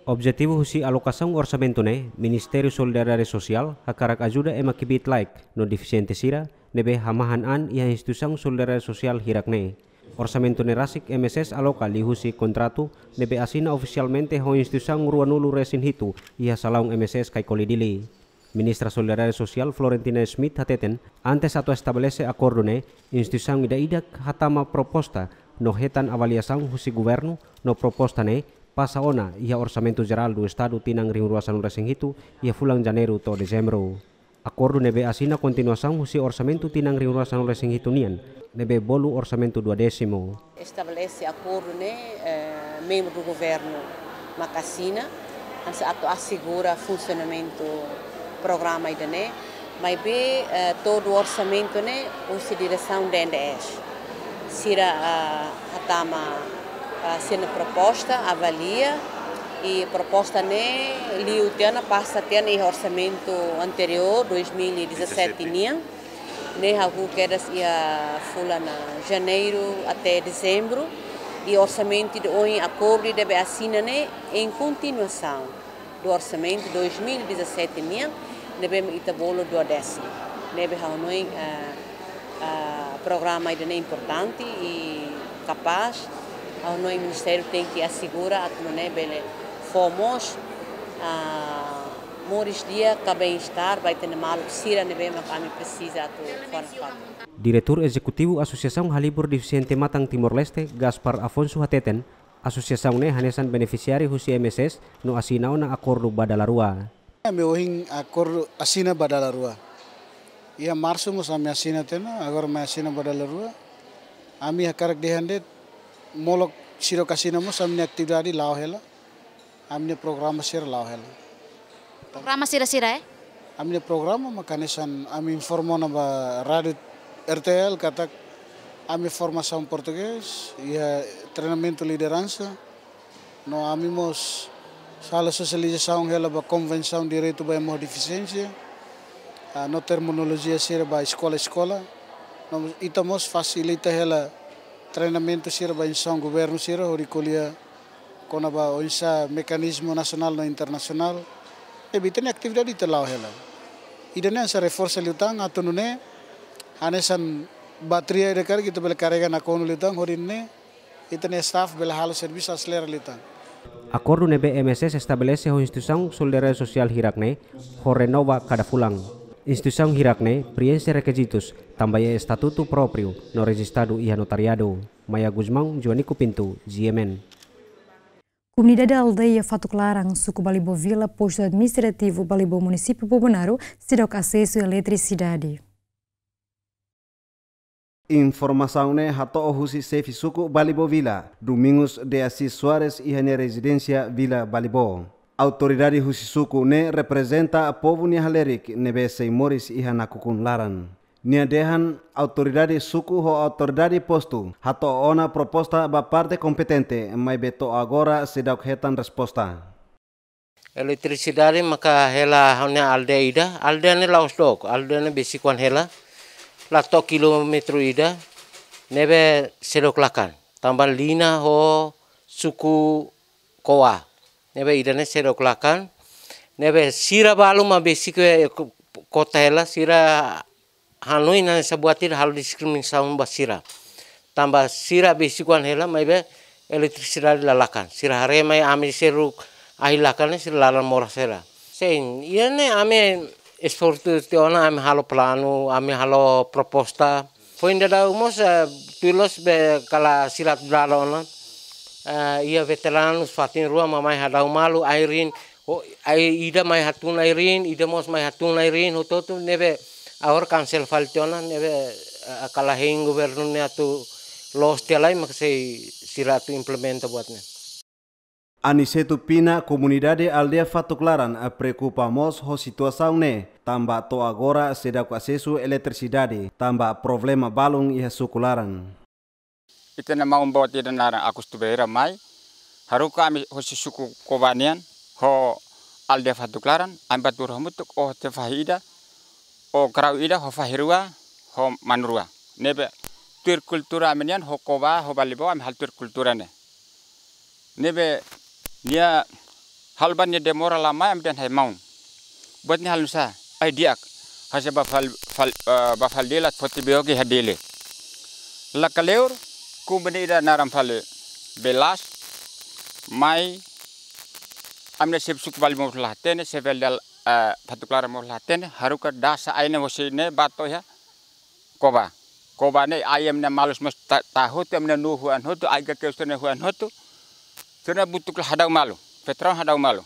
Objetivo husi alokação orçamento ne Ministério Solidariedade Social hakarak ajuda emakibit like no deficiente sira nebe hamahan an ia instituição Solidariedade Social hirak ne. Orçamento ne rasik MSS aloka li husi kontratu nebe asina oficialmente ho instituição rua nulu resin hitu ia salaung MSS kai kolidili. Ministra Solidariedade Social Florentina Smith hateten antes atau estabelece acordo ne instituição ida idak hatama proposta no hetan avaliação husi governo no proposta ne passa ona ia orçamento geral do estado tinang ringuruasan resing itu ia fulang janeiro to dezembro. Acordo nebe asina continuação husi orçamento tinang ringuruasan resing itu nian nebe bolu orçamento 20. Estabelece acordo membro do governo Macacina anse ato assegura funcionamento programa idane mas be todo orçamento ne usi direção da NDS sira hatama sendo proposta, avalia e proposta liu tiana passa tiana orçamento anterior 2017 ne hagu quedas ia fulana janeiro até dezembro e orçamento de hoje acordo deve assinar em continuação do orçamento 2017 deve itabolo 20 deve hanoi programa ide importante e capaz o Ministério tem que assegurar que não é bele fomos moris dia que bem-estar vai ter mal sira nebe kami precisa tu fora. Diretor Executivo Asociação Halibur Deficiente Matang Timor Leste Gaspar Afonso hateten asociação ne hanesan beneficiário husi MSS no asina na acordo badalarua. Meohin acordo asina badalarua. Ia março mos ami asina tena agora me asina badalarua. Ami hakarak dehande molok siro kasina mo samne atividade lao hela amne programa sira lao hela programa sira amne programa makanesan ami informo na ba radio RTL katak ami formação português ia treinamento liderança no amimos sala socialização hela ba convenção direito ba mo deficiência no terminologia sira ba escola no itamos facilita hela treinamento sira ba insang governo sira horicolia kona ba onsa mecanismo nacional no internacional ebitene atividade telau hela idane sa reforça liutang atunune hanesan bateria de carga kita bela carrega na kono liutang horinne itene staff bela halo serviço acelera liutang. Acordo nebe MSS estabelece ho instituição Solidariedade Social hirakne ho renova cada fulang. Instituição hirakne preenche requisitos também estatuto próprio no registrado e notariado. Maya Guzmão, Joanico Pinto, GMN. Comunidade da aldeia Fato Clarang, suku Balibo Vila, posto administrativo Balibo Município Bobonaro, será o acesso à eletricidade. Informação ne hato husi sefi suku Balibo Vila, Domingos de Assis Soares e a residência Vila Balibo. Autoridade husi suku ne representa a povo nihalerik nebe Moris e Hanakukun Laran. Nia dehan autoridade suku ho autoridade posto hato ona proposta ba parte competente mas beto agora se dá hetan resposta. Eletricidade maka hela hanya aldeida aldene lausdok aldene besikwan hela la 2 kilometro ida nebe sedoklakan tambah lina ho suku koa nebe idane sedoklakan nebe sira balu ma besikwe kota hela sira hanoi na sabuatir hal diskriminasaun basira tambah sira besikwan hela maibe eletricidade lalakan sira hare mai ami seruk ahilakan sira lalan morasera sen iane ame esportu tiona ame halo plano ame halo proposta foi ainda da umos tulos be kala sirat bralona ia veteranos fatin rua mamai hadau malu airin ida mai hatun airin ida mos mai hatun airin hototu nebe ahora cancel faltiona nebe kala hein governo ne atu los telai maksai siratu implementa buatnya. Aniceto Pina, comunidade aldea Fatuclaran, preocupamos com a situação ne, tamba to agora se dá com acesso à eletricidade, tamba problema balong e sucularan. Itena mau bot ida nara aku stubeira mai, haruka ami hosi suku kobanian, ho aldea Fatuclaran, ambat burhamutuk o te fahida, o krau ida ho fahirua, ho manrua. Nebe tur kultura amenian ho koba ho balibo am hal tur kultura ne. Nebe dia halbannya demora lama am dan hai maun. Buat ni hal nusa ai diak hasa bafal delat foti biogi hadele. La kaleur ku benida naram fale belas mai amne sep suk bal mo latene sevel dal Fatuclaran mo latene haruka dasa aine hosine bato ya koba. Koba ne ayam na malus mas tahu tu amne nuhuan hotu aiga keustene huan hotu. Será butuh hadau malu, petrão hadau malu.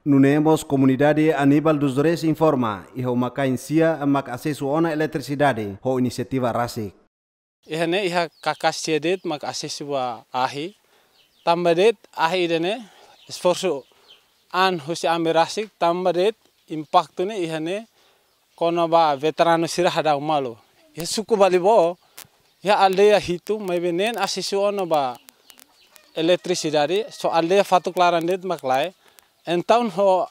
Nunemos comunidade Aníbal dos Reis informa e o macainsia mak acesso ona eletricidade ho inisiativa rasik. Ihane iha kakasiedet mak acesso wa ahi. Tambadet ahi dene esforço an hosi amirasik tambadet impacto ne ihane kono ba veterano sira hadau malu. Ya suku balibo ya aldeia hitu mai benen acesso ona ba eletricidade so aldeia Fatuclaran det maklai então ho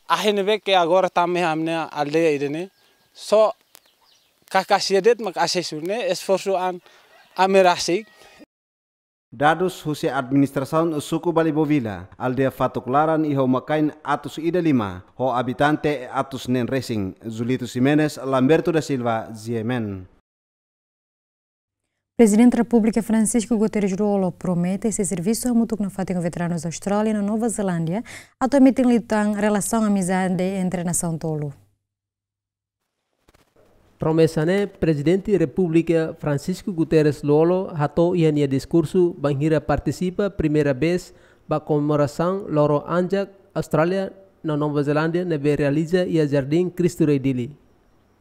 ahinebe que agora também amne aldeia idene so kakasiedet mak acesso ne esforço an amirasik. Dados husi administração suku Balibovila aldea Fatuclaran e ho makain atus ida 5 ho habitante atus nen racing Zulito Ximenes Lamberto da Silva Ziemen. Presidente da República Francisco Guterres Rolo promete esse serviço mútuo na fatem veteranos da Austrália e na Nova Zelândia, atualmente em relação à amizade entre a nação tolo. Promessa ne Presidente da República Francisco Guterres Rolo hato ia nia discurso banhira participa primeira vez ba comemoração loro anjak Austrália na Nova Zelândia nebe realiza ia Jardim Cristo Rei Dili.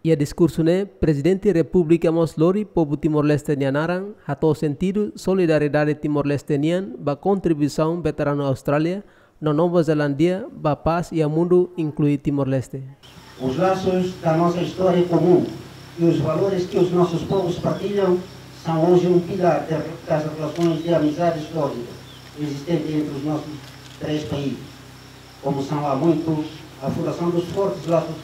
Ia discurso ne Presidente da República Moslori povo Timor-Leste nianaran hato sentido solidariedade Timor-Leste nian ba contribuição veterano Austrália na Nova Zelândia ba paz e a mundo inclui Timor-Leste. Os laços da nossa história comum e os valores que os nossos povos partilham são hoje um pilar das relações de amizade histórica existente entre os nossos 3 países, como são há muito a fundação dos fortes laços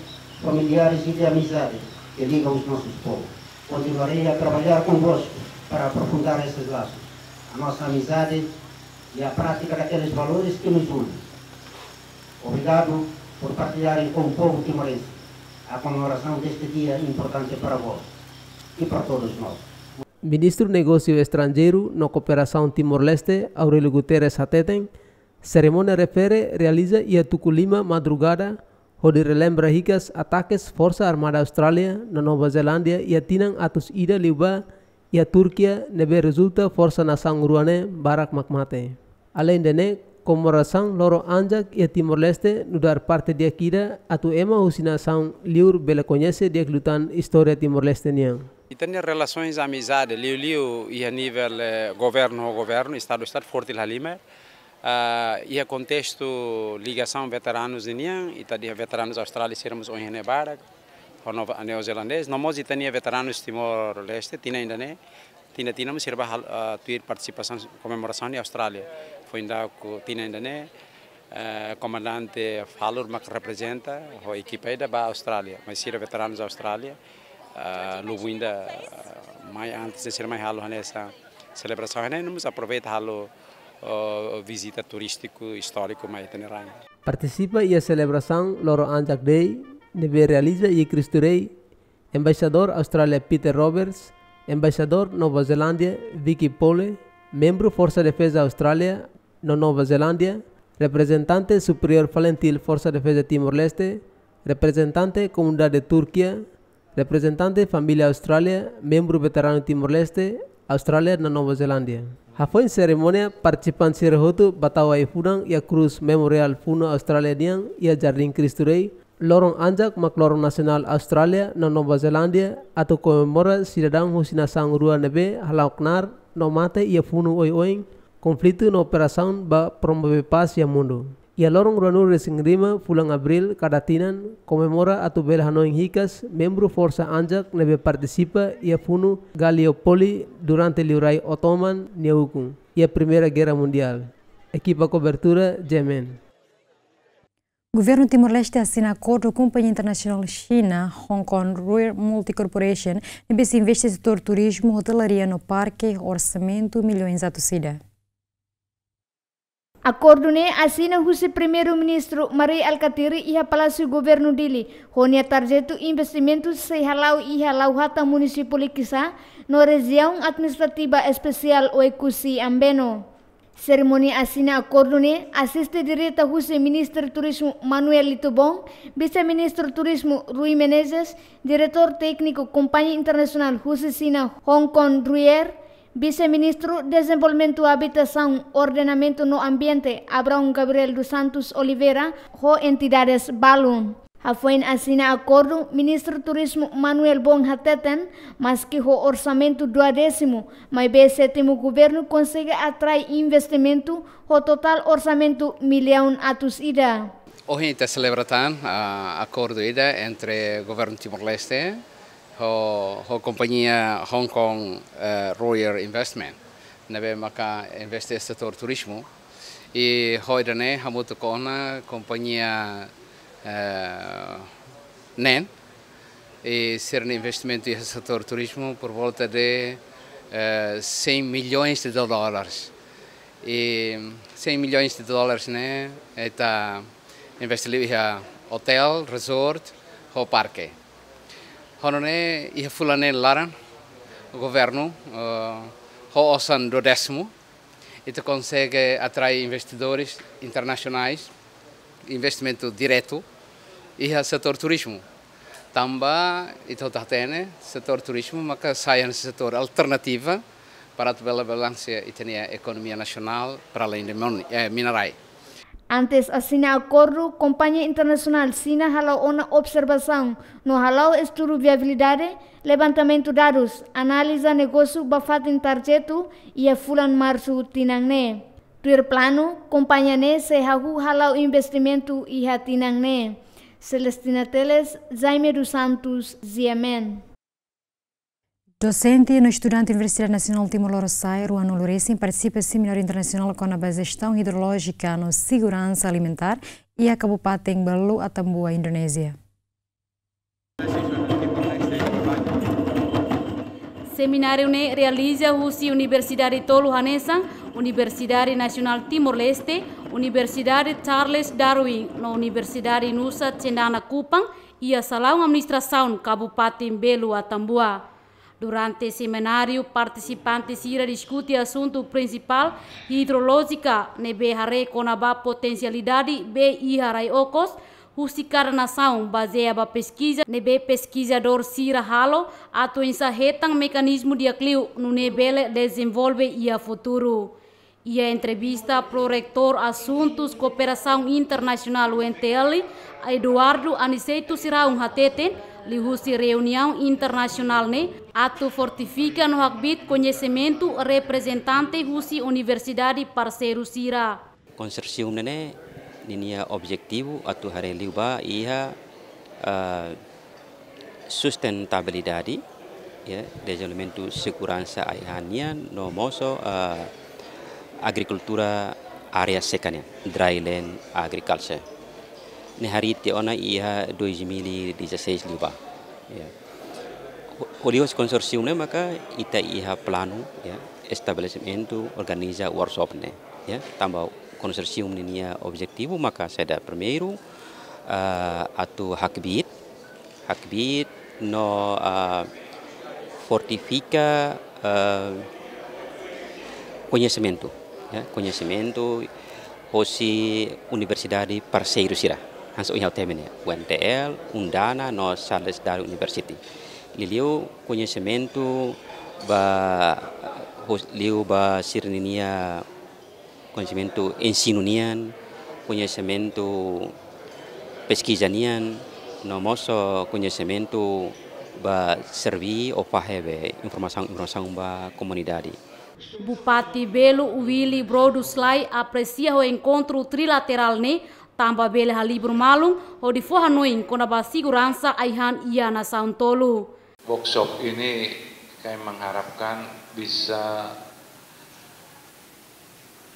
familiares e de amizade que ligam os nossos povos. Continuarei a trabalhar convosco para aprofundar esses laços, a nossa amizade e a prática daqueles valores que nos unem. Obrigado por partilharem com o povo timorense a comemoração deste dia importante para vós e para todos nós. Ministro do Negócio Estrangeiro na Cooperação Timor-Leste, Aurélio Guterres Hateten, cerimônia refere realiza ia Tuculima madrugada onde relembra ricas ataques Força Armada Austrália na Nova Zelândia e atinang atus ida liuba e a Turquia nebe resulta Força Nação Ruane barak makmate. Além de comemoração loro anjak e Timor-Leste nudar parte dia kira atu ema husinação liur bela conhece dia lutan história Timor-Leste niang. E tem relações de amizade liu e a nível governo estado forte halima. E a contexto ligação veteranos de Nian e também veteranos australianos sermos hoje em Barak, ou neozelandês, nós e também veteranos Timor-Leste, tinha ainda né, tinha serba ter participação comemoração na Austrália, foi ainda tinha ainda né, comandante Falur mak representa a equipe da Austrália, mas será veteranos da Austrália, logo ainda mais antes de ser mais halo nessa celebração, né, nós aproveita halo visita turístico histórico mais itinerário. Participa e a celebração Loro Anjak Day, neve realiza e Cristo Rei, embaixador Austrália Peter Roberts, embaixador Nova Zelândia Vicky Pole, membro Força Defesa Austrália na Nova Zelândia, representante superior Valentil Força Defesa Timor-Leste, representante Comunidade Turquia, representante Família Austrália, membro veterano Timor-Leste, Austrália na Nova Zelândia. Foi cerimônia participantes Sirahotu Batawai Funang e a Cruz Memorial Funa Australianian e a Jardim Cristo Rei, lorong anjak mak lorong nasional Australia na Nova Zelandia atau komemora cidadão husina sang rua nebe halauknar no mate ia funu oi-oing konflitu no operação ba promover paz ya mundo. Ia lorong ruanu resing rima fulang Abril kadatinan komemora atau bel hanoing hikas membro força anjak nebe participa ia funu Gallipoli durante liurai Ottoman niaukung ia Primeira Guerra Mundial. Equipa cobertura Jemen. Governo Timor-Leste assina acordo com a Companhia Internacional China, Hong Kong Ruir Multi Corporation, e se investe no setor turismo, hotelaria no parque, orçamento, milhões a torcida. Acordo ne assina o primeiro-ministro Mari Alkatiri e a Palácio Governo dele, onde a tarjeto investimentos se halau e halau hata município Likisa, no região administrativa especial Oikusi Ambeno. Cerimônia assina acordo ne assiste direita o ministro do Turismo Manuel Litobon, vice-ministro do Turismo Rui Menezes, diretor técnico Companhia Internacional China Hong Kong Ruir, vice-ministro Desenvolvimento, Habitação, Ordenamento no Ambiente Abraão Gabriel dos Santos Oliveira, ho entidades Balun. Afuin assina acordo ministro do Turismo Manuel Bon Hateten, mas que o orçamento 20º, mas o sétimo governo consegue atrair investimento, o total orçamento milhão atus ida. Hoje está celebrando acordo ida entre o governo Timor-Leste a companhia Hong Kong Royal Investment, nebe maka investe setor turismo e hoje ne hamutu kona companhia NEN e ser um investimento no setor turismo por volta de 100 milhões de dólares. E 100 milhões de dólares né está investido em hotel, resort, ou parque. Honone ia fulane laran o governo ho osan 20º itu consegue atrair investidores internacionais, investimento direto e o setor turismo. Também itu tatene setor turismo maka saia setor alternativa para a balança e a economia nacional para além de minerais. Antes assina acordo, Companhia Internacional China halau uma observação no halau estudo viabilidade, levantamento dados, analisa negócio bafatin tarjeto e a fulan março tinangne. Tuir plano, companhia ne se halau investimento e a tinangne. Celestina Teles, Jaime dos Santos, Ziemen. Docente e estudante da Universidade Nacional Timor-Leste, Ruano Lourenço, participa do Seminário Internacional com a Gestão Hidrológica no Segurança Alimentar e a Kabupaten Belu, Atambua, Indonésia. Seminário ne realiza a Universidade Tolu Hanesan, Universidade Nacional Timor-Leste, Universidade Charles Darwin, na Universidade Nusa Cendana Kupang e a Salão Administração Kabupaten Belu, Atambua. Durante o seminário, participantes irão discutir o assunto principal hidrológica nebe hare konaba potencialidade be iharai okos husikar nação baseada pesquisa nebe pesquisador sira halo atau ensahetang mecanismo de aclio no nebele desenvolve ia futuro. E a entrevista pro rector Assuntos Cooperação Internacional UNTL, Eduardo Aniceto Siraung Hateten, lihusi reunião internacional ne atu fortifica no hakbit conhecimento representante husi universidade parceiro sira. Consorcium ne ninia objetivo atu hare liuba ia sustentabilidade ya desenvolvimento segurança ayanian no moso agricultura area secanya dryland agriculture. Ne hari te ona ia 2016 liuba. Ya. Olios consorcium ne maka ita ia plano ya estabelecimento organiza workshop ne ya tambah consorcium nia objetivo maka seda primeiro atu hakbit no fortifica conhecimento ya conhecimento hosi universidade parceiro sira hanso ihau temene UNTL undana no Charles Darwin University liliu conhecimento ba liu ba sirninia conhecimento ensino nian conhecimento pesquisa nian no moso conhecimento ba servi o fahebe informação ba comunidade. Bupati Belo Willy Broduslai aprecia o encontro trilateral ne tamba bele halibro malung o di Hanoi kona ba segurança aihan ia na São Tolu. Workshop ini kami mengharapkan bisa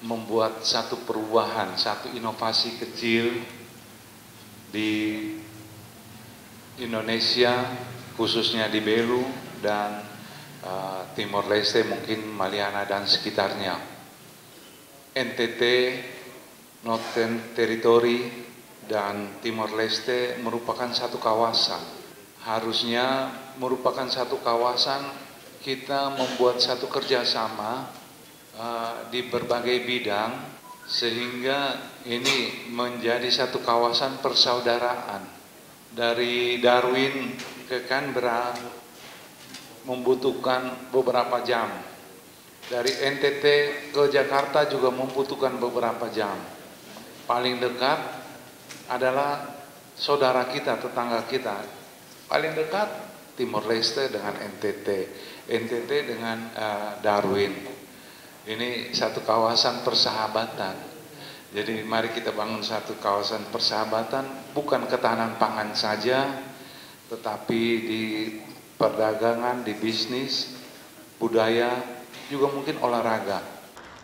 membuat satu perubahan, satu inovasi kecil di Indonesia, khususnya di Belu dan Timor Leste, mungkin Mariana dan sekitarnya. NTT, Northern Territory, dan Timor Leste merupakan satu kawasan. Harusnya merupakan satu kawasan, kita membuat satu kerjasama di berbagai bidang, sehingga ini menjadi satu kawasan persaudaraan. Dari Darwin ke Canberra membutuhkan beberapa jam. Dari NTT ke Jakarta juga membutuhkan beberapa jam. Paling dekat adalah saudara kita, tetangga kita. Paling dekat Timor Leste dengan NTT, NTT dengan Darwin. Ini satu kawasan persahabatan. Jadi mari kita bangun satu kawasan persahabatan, bukan ketahanan pangan saja, tetapi di perdagangan, di bisnis, budaya, juga mungkin olahraga.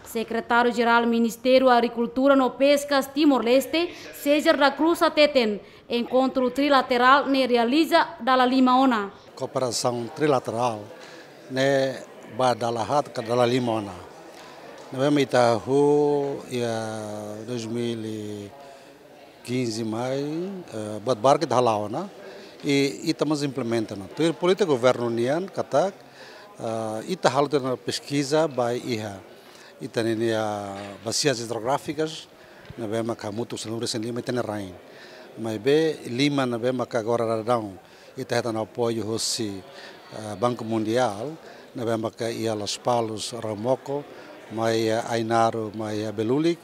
Secretário-Geral Ministério Agricultura no Pescas Timor-Leste, César da Cruz Ateten, encontro trilateral ne realiza dalla Limaona. Cooperação trilateral ne ba dalahat ke dalla Limaona. Nós tahu ya 2015 mai buat barque da Laona e estamos implementando. Então, política governo nian katak ita hal na pesquisa by iha. Ita nenia bacias hidrográficas na be maka mutu selure sen lima tene rain. Mai be lima na be maka agora radão. Ita heta na apoio hosi Banco Mundial na be maka ia Los Palos Ramoco mai Ainaro mai Belulik,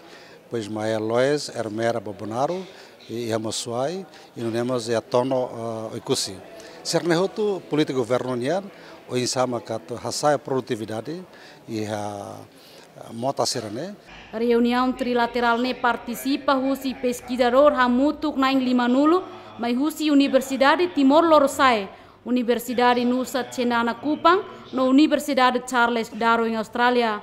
pois mai Loes Hermera Babonaro e Amosuai e não temos a tono ikusi. Sernehotu política governo nian o insama kato hasai produtividade e a mota serane. Reunião trilateral ne participa husi pesquisador hamutuk naing 50 mai husi Universidade Timor Leste, Universidade Nusa Cendana Kupang no Universidade Charles Darwin Austrália.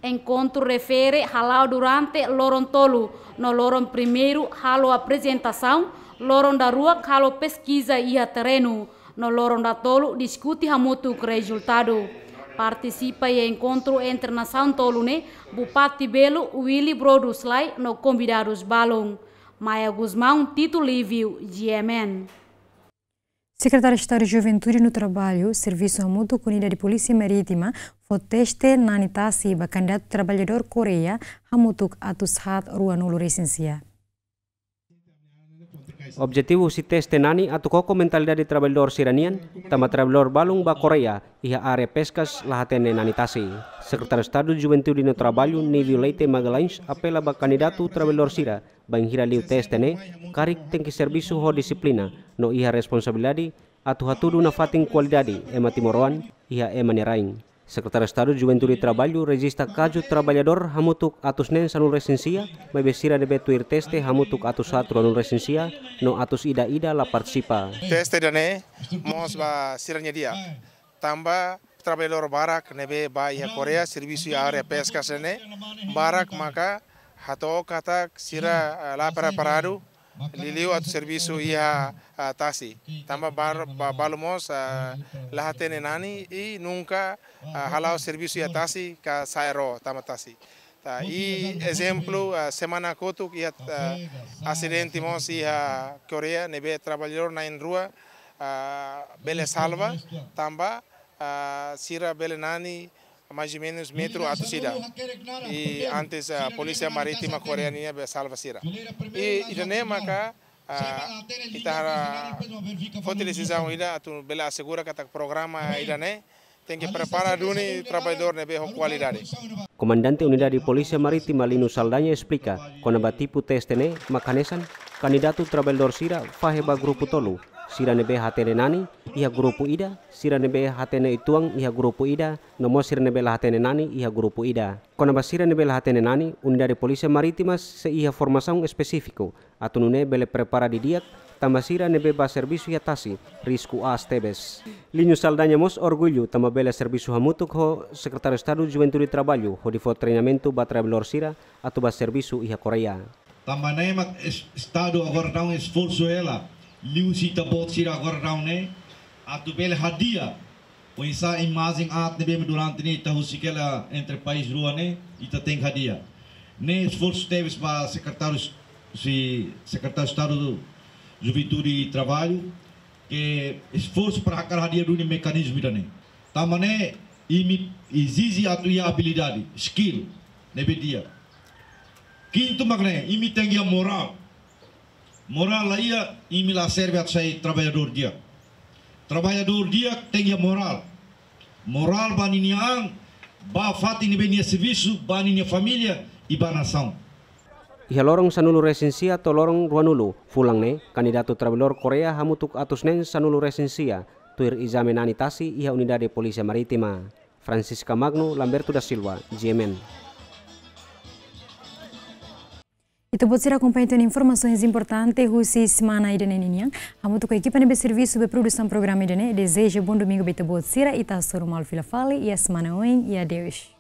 Encontro refere halau durante loron tolu, no loron primeiro halo apresentação, loron da rua halo pesquisa ia terreno, no loron da tolu discute hamutu resultado. Participa e encontro entre na São Tolu ne Bupati Belo Willy Broduslai no convidados balong. Maia Guzmão, Tito Lívio, GMN. Secretário de Estado de Juventude no Trabalho, Serviço Mútuo com Unidade de Polícia Marítima, Foteste Nanitasi, candidato trabalhador Coreia, Hamutuk Atushat Ruanulu Resensia. Objetivo si teste nani atuko mentalidade trabalhador siranian, tama trabalhador balung ba Korea, iha área pescas lahatene nanitasi. Secretário de Estado de Juventude no Trabalho, Nívio Leite Magalhães, apela ba candidato trabalhador sira, bang hira liu teste ne, karik tem que serviço ho disiplina, no iha responsabilidade, atu hatudu na fating qualidade, ema timoroan, iha ema neraing. Secretário de Estado de Juventude e Trabalho registra caso trabalhador hamutuk atus nen sanul resensia, mas besira de betuir teste hamutuk atus atro anul resensia, no atus ida la participa. Teste dane mos ba siranya dia. Tambah trabalhador barak nebe ba ia Korea serviço area pesca sene barak maka hato kata sira la preparado liliu atau serviço ia tasi tambah balumos lahatene nani e nunca halau serviço ia tasi ka sairo tama tasi e exemplo semana kotuk ia acidente mos ia Korea nebe trabalhador na rua bele salva tambah sira bele nani mais ou menos metro atau sida e antes a polícia marítima coreana be salva sira e idane maka kita foto decisão ida atu bela assegura kata programa idane tem que preparar duni trabalhador nebe ho qualidade. Comandante Unidade de Polícia Marítima Lino Saldanha explica quando batipu teste ne makanesan candidato trabalhador sira fahe ba grupo tolu sira nebe hatene nani iha grupo ida, sira nebe hatene ituang iha grupo ida, nomo sira nebe hatene nani iha grupo ida. Kona basira nebe hatene nani, unidade polícia marítima se iha formação específico, atunune bele prepara di diak, tambasira nebe ba serviço iha tasi, risco as tebes. Linho Saldanha mos orgulho tama bele serviço hamutuk ho Secretário de Estado Juventude e Trabalho, ho difo treinamento ba trabalhador sira, atu ba serviço iha Korea. Também mak Estado agora dá esforço ela, liu sita bot sira agora dá atu bele hadia, o isa imagem at nebe durante ni tahu sikela entre país rua ne, ita tem hadia. Ne esforço teves ba Secretário de Estado Juventude e Trabalho, que esforço para aquela dia do mecanismo também. Também exige a tua habilidade, skill, nebe dia. Quinto magné, imi tem a moral. Moral lá ia, imi lá serve a ser trabalhador dia. Trabalhador dia tem a moral. Moral baniniang, ba fati nebe nia serviço, ba nia família e ba nação. Iha lorong sanulu resensia to lorong ruanulu fulang ne kandidato trabalhador Korea hamutuk atus nen sanulu resensia tuir examenani tasi iha unidade polícia marítima. Francisca Magno, Lamberto da Silva, GMN. Itu pode ser acompanhado informações importantes hoje semana aí dene ninhang. Hamutuk a equipa nebe serviço de produção programa dene deseja bom domingo beta boa sira e tá soro mal fila fale e a semana oin e adeus.